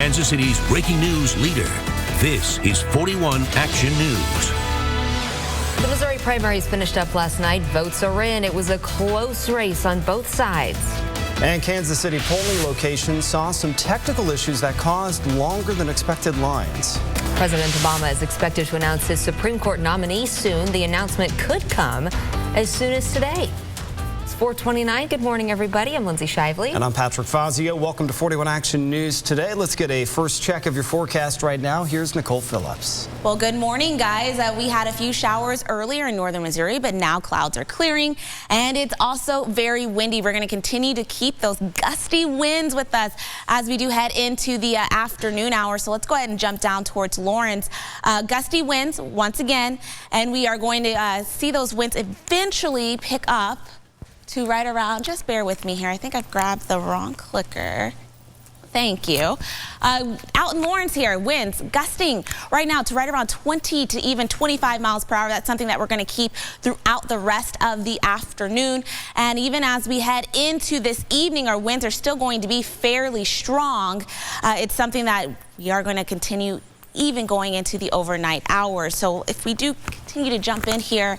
Kansas City's breaking news leader. This is 41 Action News. The Missouri primaries finished up last night. Votes are in. It was a close race on both sides. And Kansas City polling locations saw some technical issues that caused longer than expected lines. President Obama is expected to announce his Supreme Court nominee soon. The announcement could come as soon as today. It's 4:29. Good morning, everybody. I'm Lindsay Shively. And I'm Patrick Fazio. Welcome to 41 Action News today. Let's get a first check of your forecast right now. Here's Nicole Phillips. Well, good morning, guys. We had a few showers earlier in northern Missouri, but now clouds are clearing, and it's also very windy. We're going to continue to keep those gusty winds with us as we do head into the afternoon hour. So let's go ahead and jump down towards Lawrence. Gusty winds once again, and we are going to see those winds eventually pick up to right around, just bear with me here. I think I've grabbed the wrong clicker. Thank you. Out in Lawrence here, winds gusting right now to right around 20 to even 25 miles per hour. That's something that we're going to keep throughout the rest of the afternoon. And even as we head into this evening, our winds are still going to be fairly strong. It's something that we are going to continue even going into the overnight hours. So if we do continue to jump in here,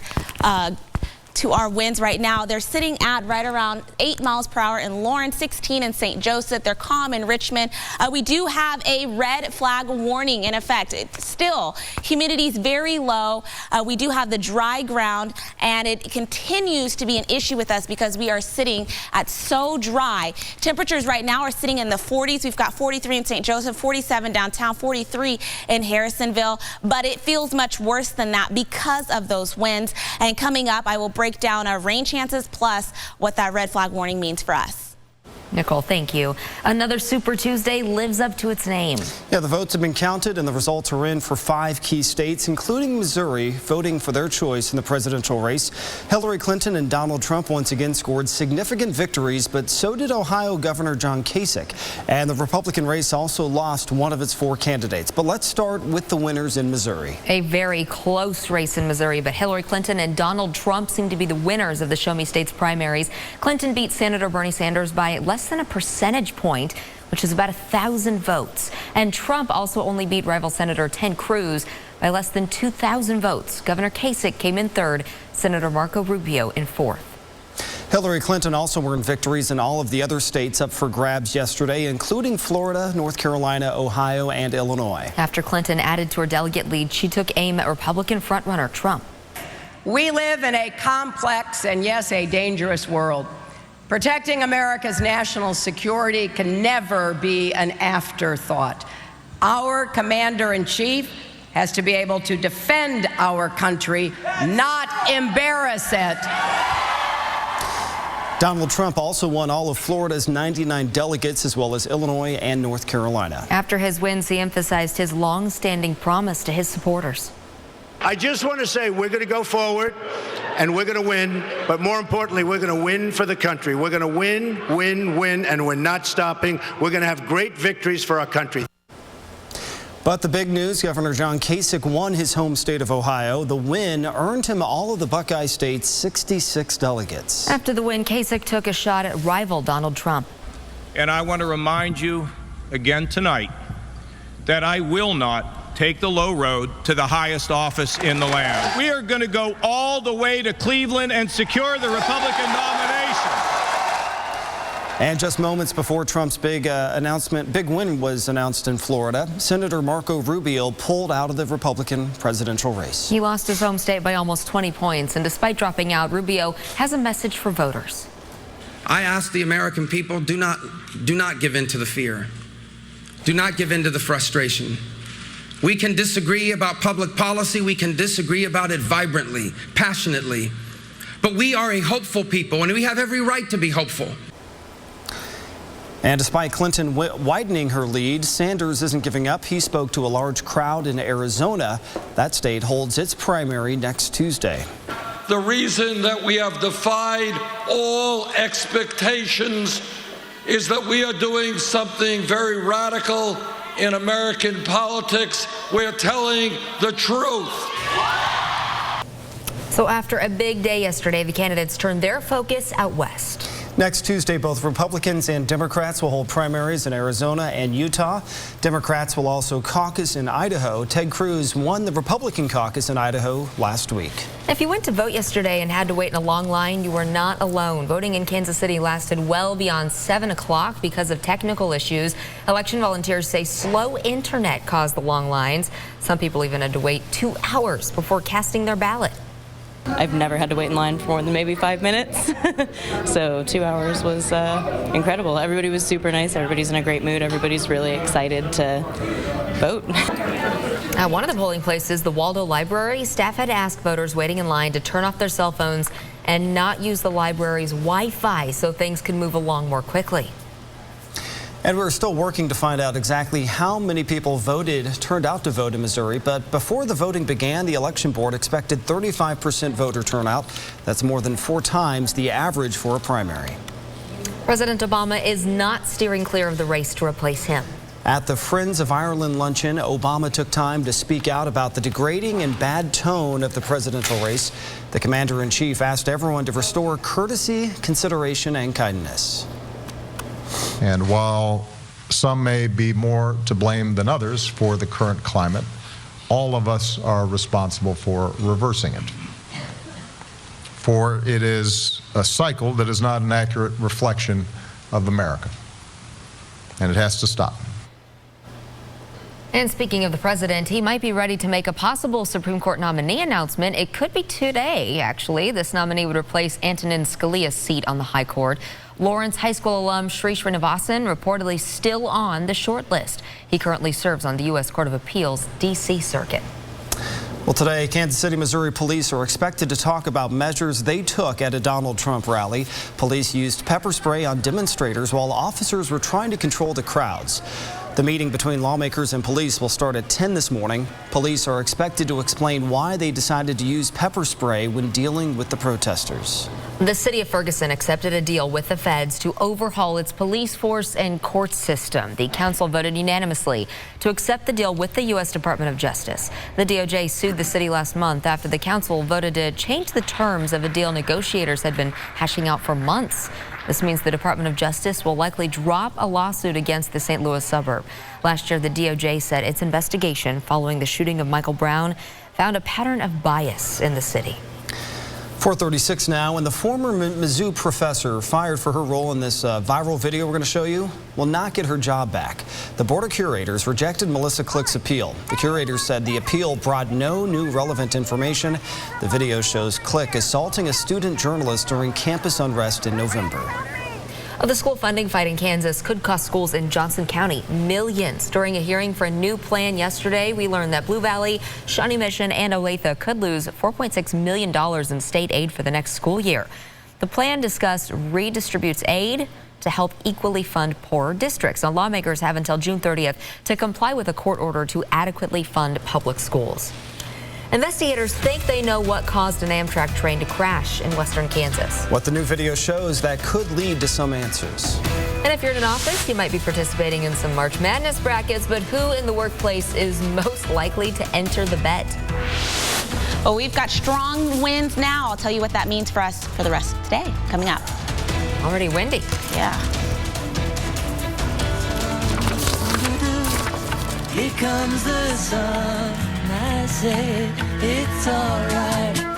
to our winds right now, they're sitting at right around 8 miles per hour in Lawrence, 16 in St. Joseph. They're calm in Richmond. We do have a red flag warning in effect. Still, humidity is very low. We do have the dry ground, and it continues to be an issue with us because we are sitting at so dry. Temperatures right now are sitting in the 40s. We've got 43 in St. Joseph, 47 downtown, 43 in Harrisonville, but it feels much worse than that because of those winds. And coming up, I will break down our rain chances plus what that red flag warning means for us. Nicole, thank you. Another Super Tuesday lives up to its name. Yeah, the votes have been counted and the results are in for 5 key states, including Missouri, voting for their choice in the presidential race. Hillary Clinton and Donald Trump once again scored significant victories, but so did Ohio Governor John Kasich. And the Republican race also lost one of its 4 candidates. But let's start with the winners in Missouri. A very close race in Missouri, but Hillary Clinton and Donald Trump seem to be the winners of the Show Me States primaries. Clinton beat Senator Bernie Sanders by less than a percentage point, which is about 1,000 votes. And Trump also only beat rival Senator Ted Cruz by less than 2,000 votes. Governor Kasich came in 3rd, Senator Marco Rubio in 4th. Hillary Clinton also earned victories in all of the other states up for grabs yesterday, including Florida, North Carolina, Ohio, and Illinois. After Clinton added to her delegate lead, she took aim at Republican frontrunner Trump. We live in a complex and, yes, a dangerous world. Protecting America's national security can never be an afterthought. Our commander-in-chief has to be able to defend our country, not embarrass it. Donald Trump also won all of Florida's 99 delegates, as well as Illinois and North Carolina. After his wins, he emphasized his long-standing promise to his supporters. I just want to say we're going to go forward and we're going to win, but more importantly, we're going to win for the country. We're going to win, win, win, and we're not stopping. We're going to have great victories for our country. But the big news, Governor John Kasich won his home state of Ohio. The win earned him all of the Buckeye State's 66 delegates. After the win, Kasich took a shot at rival Donald Trump. And I want to remind you again tonight that I will not take the low road to the highest office in the land. We are going to go all the way to Cleveland and secure the Republican nomination. And just moments before Trump's big win was announced in Florida, Senator Marco Rubio pulled out of the Republican presidential race. He lost his home state by almost 20 points, and despite dropping out, Rubio has a message for voters. I ask the American people, do not give in to the fear. Do not give in to the frustration. We can disagree about public policy. We can disagree about it vibrantly, passionately. But we are a hopeful people, and we have every right to be hopeful. And despite Clinton widening her lead, Sanders isn't giving up. He spoke to a large crowd in Arizona. That state holds its primary next Tuesday. The reason that we have defied all expectations is that we are doing something very radical in American politics. We're telling the truth. So after a big day yesterday, the candidates turned their focus out west. Next Tuesday, both Republicans and Democrats will hold primaries in Arizona and Utah. Democrats will also caucus in Idaho. Ted Cruz won the Republican caucus in Idaho last week. If you went to vote yesterday and had to wait in a long line, you were not alone. Voting in Kansas City lasted well beyond 7 o'clock because of technical issues. Election volunteers say slow internet caused the long lines. Some people even had to wait 2 hours before casting their ballot. I've never had to wait in line for more than maybe 5 minutes. So 2 hours was incredible. Everybody was super nice. Everybody's in a great mood. Everybody's really excited to vote. At one of the polling places, the Waldo Library, staff had to ask voters waiting in line to turn off their cell phones and not use the library's Wi-Fi so things can move along more quickly. And we're still working to find out exactly how many people turned out to vote in Missouri. But before the voting began, the election board expected 35% voter turnout. That's more than 4 times the average for a primary. President Obama is not steering clear of the race to replace him. At the Friends of Ireland luncheon, Obama took time to speak out about the degrading and bad tone of the presidential race. The commander-in-chief asked everyone to restore courtesy, consideration, and kindness. And while some may be more to blame than others for the current climate, all of us are responsible for reversing it. For it is a cycle that is not an accurate reflection of America, and it has to stop. And speaking of the president, he might be ready to make a possible Supreme Court nominee announcement. It could be today, actually. This nominee would replace Antonin Scalia's seat on the High Court. Lawrence High School alum Sri Srinivasan reportedly still on the short list. He currently serves on the U.S. Court of Appeals D.C. Circuit. Well, today, Kansas City, Missouri police are expected to talk about measures they took at a Donald Trump rally. Police used pepper spray on demonstrators while officers were trying to control the crowds. The meeting between lawmakers and police will start at 10 this morning. Police are expected to explain why they decided to use pepper spray when dealing with the protesters. The city of Ferguson accepted a deal with the feds to overhaul its police force and court system. The council voted unanimously to accept the deal with the U.S. Department of Justice. The DOJ sued the city last month after the council voted to change the terms of a deal negotiators had been hashing out for months. This means the Department of Justice will likely drop a lawsuit against the St. Louis suburb. Last year, the DOJ said its investigation following the shooting of Michael Brown found a pattern of bias in the city. 4:36 now, and the former Mizzou professor fired for her role in this viral video we're going to show you will not get her job back. The Board of Curators rejected Melissa Click's appeal. The curators said the appeal brought no new relevant information. The video shows Click assaulting a student journalist during campus unrest in November. The school funding fight in Kansas could cost schools in Johnson County millions. During a hearing for a new plan yesterday, we learned that Blue Valley, Shawnee Mission, and Olathe could lose $4.6 million in state aid for the next school year. The plan discussed redistributes aid to help equally fund poorer districts. Now, lawmakers have until June 30th to comply with a court order to adequately fund public schools. Investigators think they know what caused an Amtrak train to crash in western Kansas. What the new video shows that could lead to some answers. And if you're in an office, you might be participating in some March Madness brackets, but who in the workplace is most likely to enter the bet? Well, we've got strong winds now. I'll tell you what that means for us for the rest of today coming up. Already windy. Yeah. Here comes the sun. I said it's alright.